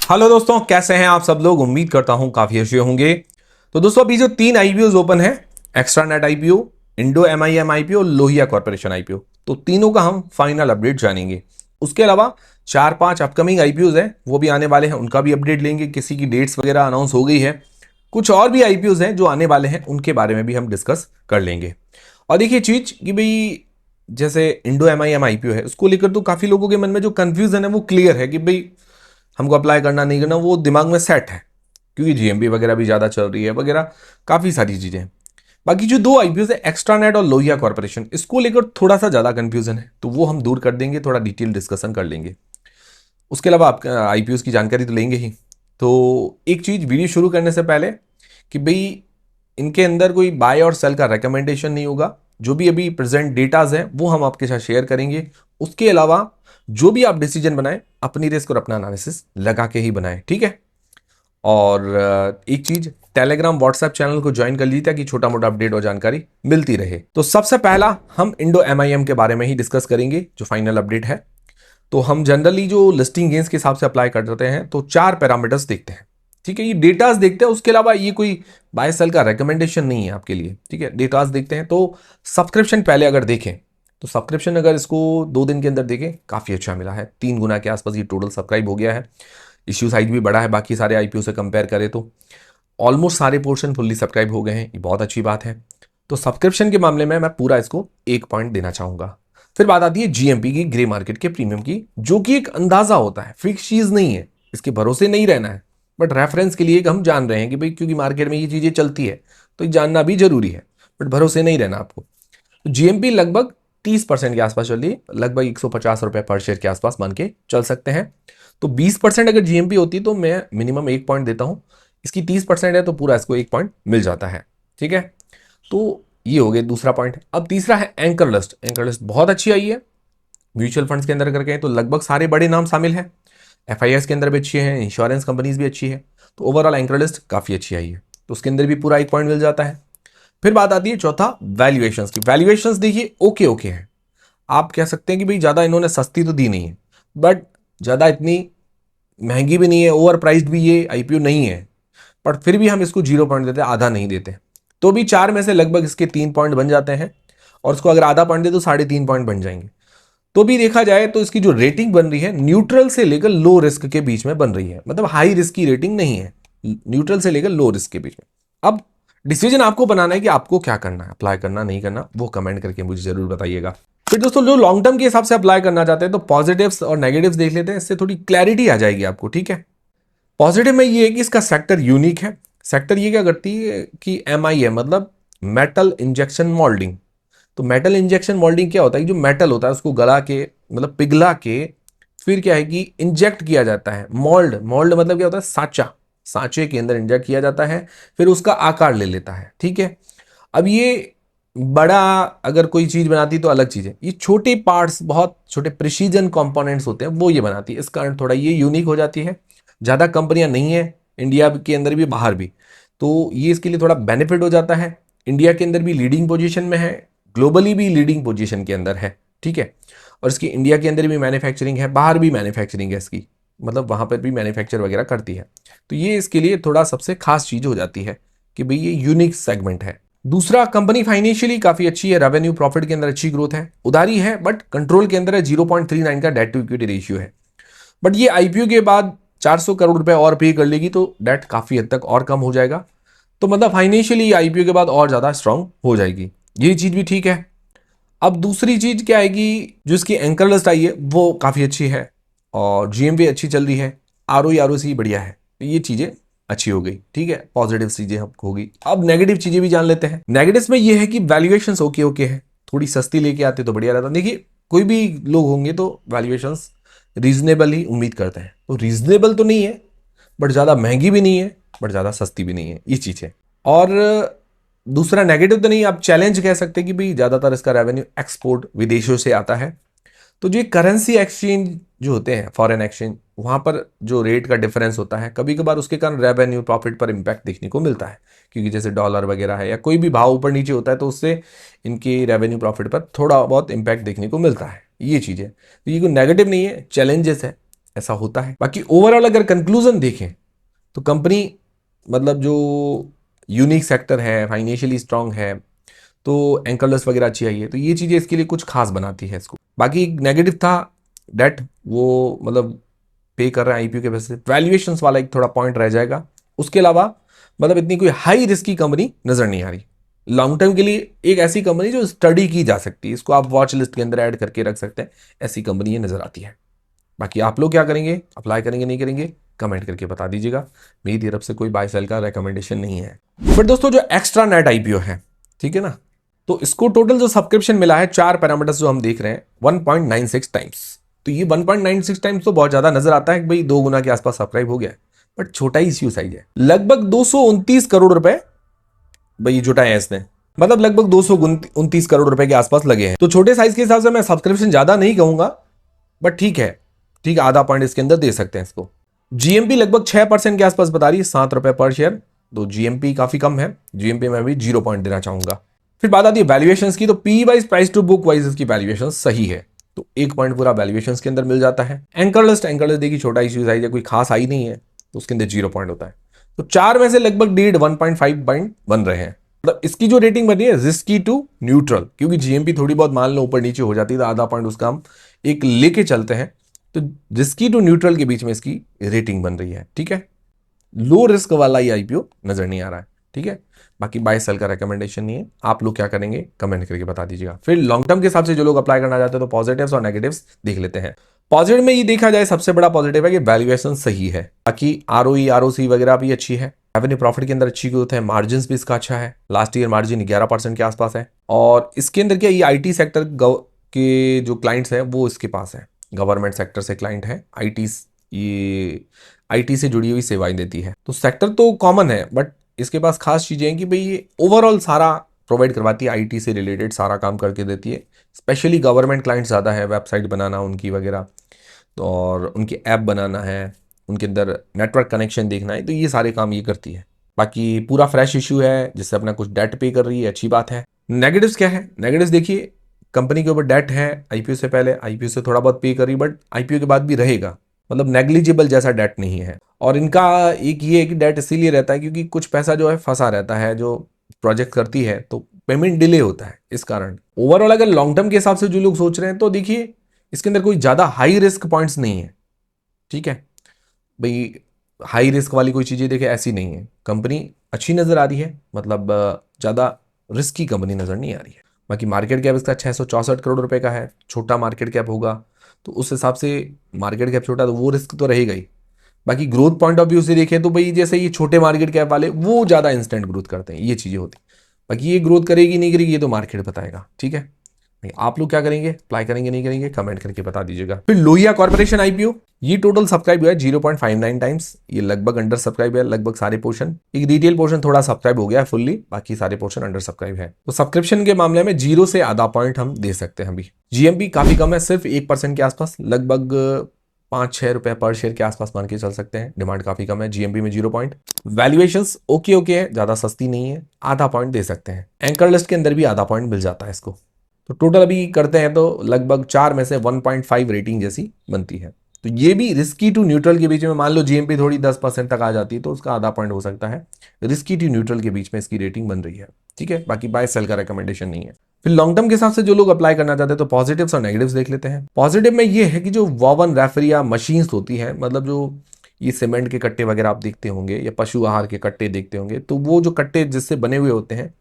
Hello दोस्तों, कैसे हैं आप सब लोग। उम्मीद करता हूं काफी अच्छे होंगे। तो दोस्तों, अभी जो 3 आईपीओ ओपन है, extra net IPO, Indo MIM IPO, Lohia corporation IPO, तो तीनों का हम फाइनल अपडेट जानेंगे। उसके अलावा 4-5 अपकमिंग आईपीओ हैं, वो भी आने वाले हैं, उनका भी अपडेट लेंगे। किसी की डेट्स वगैरह अनाउंस हो गई है। कुछ और भी आईपीओ हैं जो आने वाले हैं, उनके बारे में भी हम डिस्कस कर लेंगे। और देखिए चीज कि भाई, जैसे इंडो एमआईएम आईपीओ है, उसको लेकर तो काफी लोगों के मन में जो कंफ्यूजन है वो क्लियर है कि भाई हमको अप्लाई करना नहीं करना, वो दिमाग में सेट है, क्योंकि जीएमबी वगैरह भी ज़्यादा चल रही है वगैरह, काफ़ी सारी चीज़ें हैं। बाकी जो 2 आईपीओ है, एक्स्ट्रा नेट और लोहिया कॉर्पोरेशन, इसको लेकर थोड़ा सा ज़्यादा कंफ्यूजन है, तो वो हम दूर कर देंगे, थोड़ा डिटेल डिस्कशन कर लेंगे। उसके अलावा आप आईपीओ की जानकारी तो लेंगे ही। तो एक चीज़ वीडियो शुरू करने से पहले कि भाई इनके अंदर कोई बाय और सेल का रिकमेंडेशन नहीं होगा। जो भी अभी प्रेजेंट डेटाज हैं वो हम आपके साथ शेयर करेंगे। उसके अलावा जो भी आप डिसीजन बनाएं, अपनी रिस्क और अपना एनालिसिस लगा के ही बनाएं, ठीक है। और एक चीज, टेलीग्राम व्हाट्सएप चैनल को ज्वाइन कर लीजिए ताकि छोटा मोटा अपडेट और जानकारी मिलती रहे। तो सबसे पहला हम इंडो एमआईएम के बारे में ही डिस्कस करेंगे, जो फाइनल अपडेट है। तो हम जनरली जो लिस्टिंग गेंस के हिसाब से अप्लाई करते हैं, तो 4 पैरामीटर्स देखते हैं, ठीक है। ये डेटाज देखते हैं, उसके अलावा ये कोई बाय सेल का रिकमेंडेशन नहीं है आपके लिए, ठीक है। डेटाज देखते हैं। तो सब्सक्रिप्शन पहले अगर देखें, तो सब्सक्रिप्शन अगर इसको 2 दिन के अंदर देखें, काफ़ी अच्छा मिला है। 3 गुना के आसपास ये टोटल सब्सक्राइब हो गया है। इश्यू साइज भी बड़ा है बाकी सारे आईपीओ से कंपेयर करें तो। ऑलमोस्ट सारे पोर्शन फुल्ली सब्सक्राइब हो गए हैं, ये बहुत अच्छी बात है। तो सब्सक्रिप्शन के मामले में मैं पूरा इसको 1 पॉइंट देना चाहूंगा। फिर बात आती है जीएमपी की, ग्रे मार्केट के प्रीमियम की, जो कि एक अंदाजा होता है, फिक्स चीज नहीं है, इसके भरोसे नहीं रहना है, बट रेफरेंस के लिए हम जान रहे हैं कि भाई क्योंकि मार्केट में ये चीजें चलती है, तो ये जानना भी जरूरी है, बट भरोसे नहीं रहना आपको। तो जीएमपी लगभग 30% के आसपास चल रही है, लगभग 150 रुपए पर शेयर के आसपास मान के चल सकते हैं। तो 20% अगर जीएमपी होती तो मैं मिनिमम 1 पॉइंट देता हूं। इसकी 30% है तो पूरा इसको 1 पॉइंट मिल जाता है, ठीक है। तो ये हो गया दूसरा पॉइंट। अब तीसरा है एंकर लिस्ट। एंकर लिस्ट बहुत अच्छी आई है। म्यूचुअल फंड्स के अंदर करके तो लगभग सारे बड़े नाम शामिल हैं। एफआईएस के अंदर भी अच्छी है, इंश्योरेंस कंपनीज भी अच्छी है। तो ओवरऑल एंकर लिस्ट काफी अच्छी आई है, तो उसके अंदर भी पूरा 1 पॉइंट मिल जाता है। फिर बात आती है चौथा, वैल्यूएशंस की। वैल्यूएशंस देखिए ओके ओके है। आप कह सकते हैं कि भाई ज्यादा इन्होंने सस्ती तो दी नहीं है, बट ज्यादा इतनी महंगी भी नहीं है, ओवर प्राइस्ड भी ये आईपीओ नहीं है, पर फिर भी हम इसको 0 पॉइंट देते हैं, आधा नहीं देते। तो भी 4 में से लगभग इसके 3 पॉइंट बन जाते हैं, और इसको अगर आधा पॉइंट दे तो 3.5 पॉइंट बन जाएंगे। तो भी देखा जाए तो इसकी जो रेटिंग बन रही है, न्यूट्रल से लेकर लो रिस्क के बीच में बन रही है, मतलब हाई रिस्क की रेटिंग नहीं है, न्यूट्रल से लेकर लो रिस्क के बीच में। अब डिसीजन आपको बनाना है कि आपको क्या करना है, अप्लाई करना नहीं करना, वो कमेंट करके मुझे जरूर बताइएगा। फिर दोस्तों, जो लॉन्ग टर्म के हिसाब से अप्लाई करना चाहते हैं, तो पॉजिटिव्स और नेगेटिव्स देख लेते हैं, इससे थोड़ी क्लैरिटी आ जाएगी आपको, ठीक है। पॉजिटिव में ये है कि इसका सेक्टर यूनिक है। सेक्टर ये क्या करती है कि एमआईएम मतलब मेटल इंजेक्शन मोल्डिंग। तो मेटल इंजेक्शन मोल्डिंग क्या होता है कि जो मेटल होता है उसको गला के, मतलब पिघला के, फिर क्या है कि इंजेक्ट किया जाता है। मोल्ड, मोल्ड मतलब क्या होता है, सांचा, सांचे के अंदर इंजेक्ट किया जाता है, फिर उसका आकार ले लेता है, ठीक है। अब ये बड़ा अगर कोई चीज बनाती तो अलग चीज है, ये छोटे पार्ट्स, बहुत छोटे प्रिसीजन कंपोनेंट्स होते हैं, वो ये बनाती है, इस कारण थोड़ा ये यूनिक हो जाती है। ज़्यादा कंपनियां नहीं है इंडिया के अंदर भी बाहर भी, तो ये इसके लिए थोड़ा बेनिफिट हो जाता है। इंडिया के अंदर भी लीडिंग पोजीशन में है, ग्लोबली भी लीडिंग पोजीशन के अंदर है, ठीक है। और इसकी इंडिया के अंदर भी मैन्युफैक्चरिंग है, बाहर भी मैन्युफैक्चरिंग है इसकी, मतलब वहाँ पर भी मैन्युफैक्चर वगैरह करती है। तो ये इसके लिए थोड़ा सबसे खास चीज़ हो जाती है कि भाई ये यूनिक सेगमेंट है। दूसरा, कंपनी फाइनेंशियली काफ़ी अच्छी है, रेवेन्यू प्रॉफिट के अंदर अच्छी ग्रोथ है, उधारी है बट कंट्रोल के अंदर है, 0.39 का डेट टू इक्विटी रेशियो है। बट ये आईपीओ के बाद 400 करोड़ रुपए और पे कर लेगी तो डेट काफी हद तक और कम हो जाएगा। तो मतलब फाइनेंशियली आईपीओ के बाद और ज्यादा स्ट्रांग हो जाएगी, ये चीज भी ठीक है। अब दूसरी चीज क्या आएगी, जो इसकी एंकर लिस्ट आई है वो काफी अच्छी है, और जीएमवी अच्छी चल रही है, आरओई आरओसी बढ़िया है, तो ये चीजें अच्छी हो गई, ठीक है। पॉजिटिव चीजें होगी। अब नेगेटिव चीजें भी जान लेते हैं। नेगेटिव्स में ये है कि वैल्यूएशंस ओके ओके है, थोड़ी सस्ती लेके आते तो बढ़िया रहता। देखिए कोई भी लोग होंगे तो वैल्यूएशंस रीजनेबल ही उम्मीद करते हैं, तो रीजनेबल तो नहीं है, बट ज़्यादा महंगी भी नहीं है, बट ज़्यादा सस्ती भी नहीं है, ये चीज़ है। और दूसरा नेगेटिव तो नहीं, आप चैलेंज कह सकते हैं कि भाई ज़्यादातर इसका रेवेन्यू एक्सपोर्ट विदेशों से आता है। तो जो करेंसी एक्सचेंज जो होते हैं, फॉरेन एक्सचेंज, वहाँ पर जो रेट का डिफरेंस होता है, कभी कभार उसके कारण रेवेन्यू प्रॉफिट पर इम्पैक्ट देखने को मिलता है, क्योंकि जैसे डॉलर वगैरह है या कोई भी भाव ऊपर नीचे होता है, तो उससे इनके रेवेन्यू प्रॉफिट पर थोड़ा बहुत इम्पैक्ट देखने को मिलता है, ये चीज़ है। तो ये कोई नेगेटिव नहीं है, चैलेंजेस है। ऐसा होता है। बाकी ओवरऑल अगर कंक्लूजन देखें तो कंपनी मतलब जो यूनिक सेक्टर है, फाइनेंशियली स्ट्रांग है, तो एंकरलेस वगैरह अच्छी आई है, तो ये चीज़ें इसके लिए कुछ खास बनाती है इसको। बाकी नेगेटिव था डेट, वो मतलब पे कर रहे हैं आईपीओ के वजह से, वैल्यूएशंस वाला एक थोड़ा पॉइंट रह जाएगा। उसके अलावा मतलब इतनी कोई हाई रिस्क की कंपनी नजर नहीं आ रही। लॉन्ग टर्म के लिए एक ऐसी कंपनी जो स्टडी की जा सकती है, इसको आप वॉच लिस्ट के अंदर ऐड करके रख सकते हैं, ऐसी कंपनी ये नजर आती है। बाकी आप लोग क्या करेंगे, अप्लाई करेंगे नहीं करेंगे, कमेंट करके बता दीजिएगा। मेरी तरफ से कोई बाय सेल का रेकमेंडेशन नहीं है। फिर दोस्तों जो एक्स्ट्रा नेट आईपीओ है, ठीक है ना, तो इसको टोटल जो सब्सक्रिप्शन मिला है, 4 पैरामीटर्स जो हम देख रहे हैं, 1.96 टाइम्स। तो ये 1.96 टाइम्स तो बहुत ज्यादा नजर आता है कि भाई 2 गुना के आसपास सब्सक्राइब हो गया है, बट छोटा ही इश्यू साइज है। लगभग 229 करोड़ रुपए भाई जुटाए हैं इसने, मतलब लगभग 229 करोड़ रुपए के आसपास लगे हैं। तो छोटे साइज के हिसाब से मैं सब्सक्रिप्शन ज्यादा नहीं कहूंगा, बट ठीक है, ठीक है, आधा पॉइंट इसके अंदर दे सकते हैं इसको। जीएमपी लगभग 6% के आसपास बता रही है, 7 रुपए पर शेयर। तो जीएमपी काफी कम है, जीएमपी में भी 0 पॉइंट देना चाहूंगा। फिर बात आती है वैल्यूएशंस की, तो P wise, price to book wise इसकी वैल्यूएशन सही है, तो 1 पॉइंट पूरा वैल्यूएशंस के अंदर मिल जाता है। एंकरलेस देखिए छोटा इश्यू साइज है, कोई खास आई नहीं है, तो उसके अंदर 0 पॉइंट होता है। तो 4 में से लगभग 1.5 पॉइंट बन रहे हैं। मतलब इसकी जो रेटिंग बनी है रिस्की टू न्यूट्रल, क्योंकि जीएमपी थोड़ी बहुत मान लो ऊपर नीचे हो जाती है तो आधा पॉइंट उसका हम एक लेके चलते हैं, तो रिस्की टू न्यूट्रल के बीच में इसकी रेटिंग बन रही है। ठीक है, लो रिस्क वाला ये आईपीओ नजर नहीं आ रहा है। ठीक है, बाकी बाय सेल का रिकमेंडेशन नहीं है। आप लोग क्या करेंगे कमेंट करके बता दीजिएगा। फिर लॉन्ग टर्म के हिसाब से जो लोग अप्लाई करना चाहते हैं तो पॉजिटिव्स और नेगेटिव्स देख लेते हैं। पॉजिटिव में ये देखा जाए सबसे बड़ा पॉजिटिव है कि वैल्यूएशन सही है, बाकी आरओई आरओसी वगैरह भी अच्छी है, रेवेन्यू प्रॉफिट के अंदर अच्छी ग्रोथ है, मार्जिन भी इसका अच्छा है, लास्ट ईयर मार्जिन 11% के आसपास है। और इसके अंदर क्या, ये आईटी सेक्टर के जो क्लाइंट्स हैं वो इसके पास है, गवर्नमेंट सेक्टर से क्लाइंट है, ये आईटी से जुड़ी हुई सेवाएं देती है। तो सेक्टर तो कॉमन है, बट इसके पास खास चीजें हैं कि भाई ये ओवरऑल सारा प्रोवाइड करवाती है, आईटी से रिलेटेड सारा काम करके देती है। स्पेशली गवर्नमेंट क्लाइंट्स ज़्यादा है, वेबसाइट बनाना उनकी वगैरह, और उनकी ऐप बनाना है, उनके अंदर नेटवर्क कनेक्शन देखना है, तो ये सारे काम ये करती है। बाकी पूरा फ्रेश इशू है जिससे अपना कुछ डेट पे कर रही है, अच्छी बात है। नेगेटिव्स क्या है, नेगेटिव्स देखिए कंपनी के ऊपर डेट है आईपीओ से पहले, आईपीओ से थोड़ा बहुत पे कर रही, बट आईपीओ के बाद भी रहेगा, मतलब नेग्लिजिबल जैसा डेट नहीं है। और इनका एक ये है कि डेट इसीलिए रहता है क्योंकि कुछ पैसा जो है फंसा रहता है, जो प्रोजेक्ट करती है तो पेमेंट डिले होता है, इस कारण। ओवरऑल अगर लॉन्ग टर्म के हिसाब से जो लोग सोच रहे हैं तो देखिए इसके अंदर कोई ज्यादा हाई रिस्क पॉइंट्स नहीं है। ठीक है भाई, हाई रिस्क वाली कोई चीजें देखिए ऐसी नहीं है, कंपनी अच्छी नजर आ रही है, मतलब ज्यादा रिस्की कंपनी नजर नहीं आ रही है। बाकी मार्केट कैप इसका 664 करोड़ रुपए का है, छोटा मार्केट कैप होगा तो उस हिसाब से मार्केट कैप छोटा तो वो रिस्क तो रहेगा ही। बाकी ग्रोथ पॉइंट ऑफ व्यू से देखें तो भाई जैसे ये छोटे मार्केट कैप वाले वो ज्यादा इंस्टेंट ग्रोथ करते हैं, ये चीजें होती। बाकी ये ग्रोथ करेगी नहीं करेगी ये तो मार्केट बताएगा। ठीक है, आप लोग क्या करेंगे, अप्लाई करेंगे नहीं करेंगे, कमेंट करके बता दीजिएगा। फिर लोहिया कॉर्पोरेशन आईपीओ, ये टोटल सब्सक्राइब हुआ है 0.59 टाइम्स, ये लगभग अंडर सब्सक्राइब है, लगभग सारे पोर्शन। एक रिटेल पोर्शन थोड़ा सब्सक्राइब हो गया है फुल्ली, बाकी सारे पोर्शन अंडर सब्सक्राइब है। तो सब्सक्रिप्शन के मामले में 0 से आधा पॉइंट हम दे सकते हैं। अभी जीएमपी काफी कम है, सिर्फ 1% के आसपास, लगभग 5-6 रुपए पर शेयर के आसपास मान के चल सकते हैं। डिमांड काफी कम है, जीएमपी में 0 पॉइंट। वैल्यूएशंस ओके ओके है, ज्यादा सस्ती नहीं है, आधा पॉइंट दे सकते हैं। एंकर लिस्ट के अंदर भी आधा पॉइंट मिल जाता है इसको। तो टोटल अभी करते हैं तो लगभग 4 में से 1.5 रेटिंग जैसी बनती है। तो ये भी रिस्की टू न्यूट्रल के बीच में, मान लो जीएमपी थोड़ी 10% तक आ जाती है तो उसका आधा पॉइंट हो सकता है, रिस्की टू न्यूट्रल के बीच में इसकी रेटिंग बन रही है। ठीक है, बाकी बाय सेल का रिकमेंडेशन नहीं है। फिर लॉन्ग टर्म के हिसाब से जो लोग अप्लाई करना चाहते हैं तो पॉजिटिव्स और नेगेटिव्स देख लेते हैं। पॉजिटिव में ये है कि जो वॉवन रेफरी या मशीन्स होती है, मतलब जो ये सीमेंट के कट्टे वगैरह आप देखते होंगे या पशु आहार के कट्टे देखते होंगे, तो वो जो कट्टे जिससे बने हुए होते हैं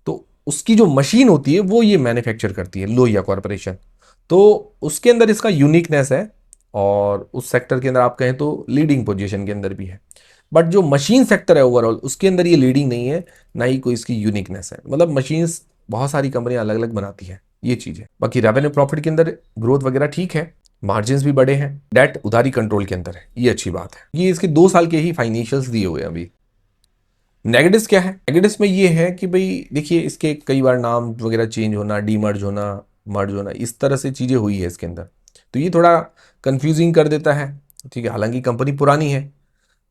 तो उसकी जो मशीन होती है वो ये मैन्युफैक्चर करती है लोहिया कॉर्पोरेशन। तो उसके अंदर इसका यूनिकनेस है, और उस सेक्टर के अंदर आप कहें तो लीडिंग पोजीशन के अंदर भी है। बट जो मशीन सेक्टर है ओवरऑल उसके अंदर ये लीडिंग नहीं है, ना ही कोई इसकी यूनिकनेस है। मतलब मशीन्स बहुत सारी कंपनियां अलग अलग बनाती है, ये चीज है। बाकी रेवेन्यू प्रॉफिट के अंदर ग्रोथ वगैरह ठीक है, मार्जिन भी बड़े हैं, डेट उधारी कंट्रोल के अंदर है, ये अच्छी बात है। ये इसके 2 साल के ही फाइनेंशियल्स दिए हुए हैं अभी। नेगेटिव्स क्या है, नेगेटिव्स में ये है कि भाई देखिए इसके कई बार नाम वगैरह चेंज होना, डीमर्ज होना, मर्ज होना, इस तरह से चीज़ें हुई है इसके अंदर, तो ये थोड़ा कंफ्यूजिंग कर देता है। ठीक है, हालांकि कंपनी पुरानी है,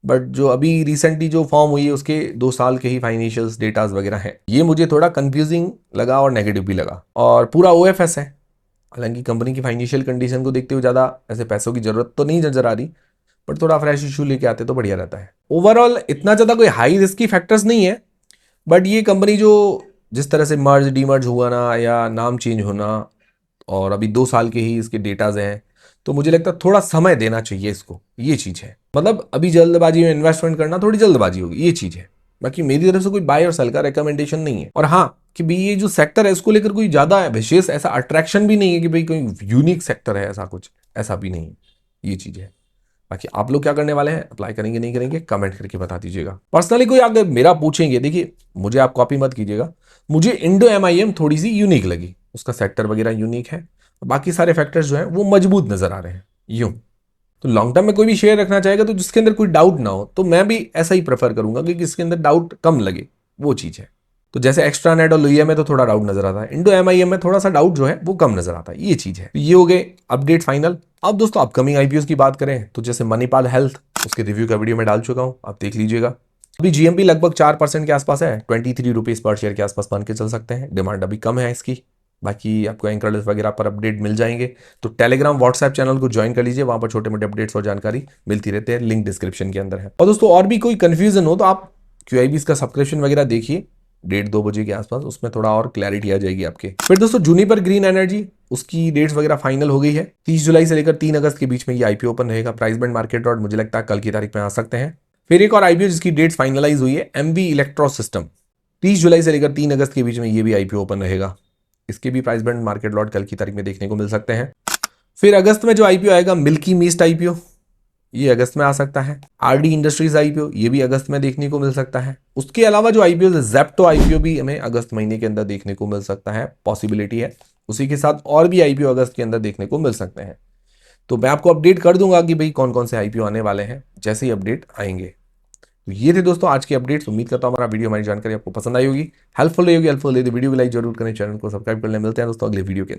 बट जो अभी रिसेंटली जो फॉर्म हुई है उसके 2 साल के ही फाइनेंशियल्स डेटाज वगैरह है, ये मुझे थोड़ा कंफ्यूजिंग लगा और नेगेटिव भी लगा। और पूरा ओएफएस है, हालांकि कंपनी की फाइनेंशियल कंडीशन को देखते हुए ज़्यादा ऐसे पैसों की जरूरत तो नहीं नजर आ रही, बट थोड़ा फ्रेश इशू लेके आते तो बढ़िया रहता है। ओवरऑल इतना ज़्यादा कोई हाई रिस्की फैक्टर्स नहीं है, बट ये कंपनी जो जिस तरह से मर्ज डीमर्ज हुआ ना, या नाम चेंज होना, और अभी 2 साल के ही इसके डेटाज हैं, तो मुझे लगता है थोड़ा समय देना चाहिए इसको, ये चीज़ है। मतलब अभी जल्दबाजी में इन्वेस्टमेंट करना थोड़ी जल्दबाजी होगी, ये चीज़ है। बाकी मेरी तरफ से कोई बाय और सेल का रिकमेंडेशन नहीं है। और हाँ, कि भाई ये जो सेक्टर है इसको लेकर कोई ज़्यादा विशेष ऐसा अट्रैक्शन भी नहीं है कि भाई कोई यूनिक सेक्टर है, ऐसा कुछ ऐसा भी नहीं है, ये चीज़ है। बाकी आप लोग क्या करने वाले हैं, अप्लाई करेंगे नहीं करेंगे, कमेंट करके बता दीजिएगा। पर्सनली कोई अगर मेरा पूछेंगे, देखिए मुझे आप कॉपी मत कीजिएगा, मुझे इंडो एमआईएम थोड़ी सी यूनिक लगी, उसका सेक्टर वगैरह यूनिक है, बाकी सारे फैक्टर्स जो हैं वो मजबूत नजर आ रहे हैं यूं। तो लॉन्ग टर्म में कोई भी शेयर रखना चाहेगा तो जिसके अंदर कोई डाउट ना हो, तो मैं भी ऐसा ही प्रेफर करूंगा कि जिसके अंदर डाउट कम लगे, वो चीज़ है। तो जैसे एक्स्ट्रा नेट और लोहिया में तो थोड़ा डाउट नजर आता है, इंडो एमआईएम में थोड़ा सा डाउट जो है वो कम नजर आता है, ये चीज़ है। तो ये हो गए अपडेट फाइनल। अब दोस्तों अपकमिंग आईपीओ की बात करें तो जैसे मणिपाल हेल्थ, उसके रिव्यू का वीडियो में डाल चुका हूं, आप देख लीजिएगा। अभी जीएमपी लगभग 4% के आसपास है, 23 रुपीज पर शेयर के आसपास मान के चल सकते हैं। डिमांड अभी कम है इसकी। बाकी आपको एंकर लिस्ट वगैरह पर अपडेट मिल जाएंगे, तो टेलीग्राम व्हाट्सएप चैनल को ज्वाइन कर लीजिए, वहां पर छोटे मोटे अपडेट्स और जानकारी मिलती रहती है, लिंक डिस्क्रिप्शन के अंदर है। और दोस्तों और भी कोई कंफ्यूजन हो तो आप QIBs का सब्सक्रिप्शन वगैरह देखिए 1:30-2 बजे के आसपास, उसमें थोड़ा और क्लैरिटी आ जाएगी आपके। फिर दोस्तों जूनिपर ग्रीन एनर्जी, उसकी डेट्स वगैरह फाइनल हो गई है। 30 जुलाई से लेकर 3 अगस्त के बीच में ये आईपीओ ओपन रहेगा। प्राइस बैंड मार्केट लॉट मुझे लगता है कल की तारीख में आ सकते हैं। फिर एक और आईपीओ जिसकी डेट्स फाइनलाइज हुई है, MV इलेक्ट्रो सिस्टम, 30 जुलाई से लेकर 3 अगस्त के बीच में ये भी आईपीओ ओपन रहेगा। इसके भी प्राइस बैंड मार्केट लॉट कल की तारीख में देखने को मिल सकते हैं। फिर अगस्त में जो आईपीओ आएगा, मिल्की मिस्ट आईपीओ, ये अगस्त में आ सकता है। RD इंडस्ट्रीज आईपीओ, ये भी अगस्त में देखने को मिल सकता है। उसके अलावा जो आईपीओ है, जेप्टो आईपीओ भी हमें अगस्त महीने के अंदर देखने को मिल सकता है, पॉसिबिलिटी है। उसी के साथ और भी आईपीओ अगस्त के अंदर देखने को मिल सकते हैं। तो मैं आपको अपडेट कर दूंगा कि भाई कौन कौन से आईपीओ आने वाले हैं जैसे ही अपडेट आएंगे। तो ये थे दोस्तों आज के अपडेट्स। उम्मीद करता हूं हमारा वीडियो, हमारी जानकारी आपको पसंद आई होगी, हेल्पफुल रही होगी। हेल्पफुल रही तो वीडियो को लाइक जरूर करें, चैनल को सब्सक्राइब कर लें। मिलते हैं दोस्तों अगले वीडियो के अंदर।